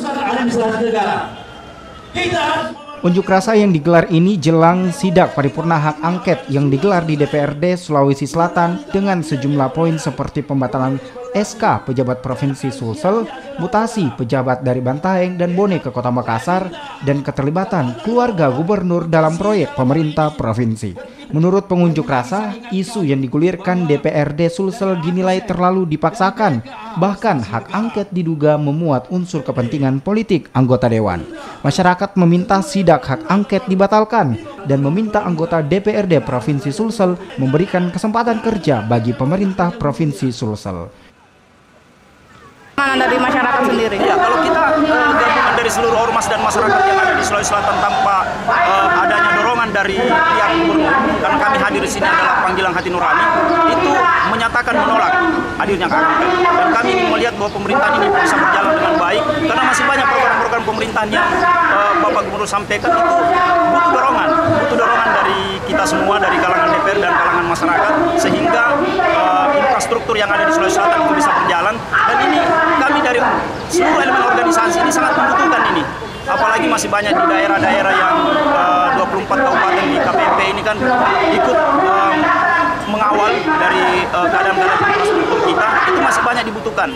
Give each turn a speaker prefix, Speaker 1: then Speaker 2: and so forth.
Speaker 1: urusan administrasi negara. Kita harus
Speaker 2: Unjuk rasa yang digelar ini jelang sidak paripurna hak angket yang digelar di DPRD Sulawesi Selatan dengan sejumlah poin seperti pembatalan SK pejabat Provinsi Sulsel, mutasi pejabat dari Bantaeng dan Bone ke Kota Makassar, dan keterlibatan keluarga gubernur dalam proyek pemerintah provinsi. Menurut pengunjuk rasa, isu yang digulirkan DPRD Sulsel dinilai terlalu dipaksakan, bahkan hak angket diduga memuat unsur kepentingan politik anggota dewan. Masyarakat meminta sidak hak angket dibatalkan dan meminta anggota DPRD Provinsi Sulsel memberikan kesempatan kerja bagi pemerintah Provinsi Sulsel.
Speaker 3: Dari masyarakat sendiri.
Speaker 4: Ya, kalau kita gabungan dari seluruh ormas dan masyarakat yang ada di Sulawesi Selatan tanpa adanya dorongan dari pihak gubernur, karena kami hadir di sini adalah panggilan hati nurani, itu menyatakan menolak hadirnya hak angket. Dan kami ingin melihat bahwa pemerintahan ini bisa berjalan dengan baik, karena masih banyak program-program pemerintahan yang Bapak Gubernur sampaikan itu butuh dorongan dari kita semua, dari kalangan DPR dan kalangan masyarakat, sehingga infrastruktur yang ada di Sulawesi Selatan itu bisa berjalan. Dan ini kami dari seluruh elemen organisasi ini sangat membutuhkan ini. Apalagi masih banyak di daerah-daerah yang 24 kabupaten di KPP ini kan ikut mengawal dari keadaan infrastruktur kita, itu masih banyak dibutuhkan.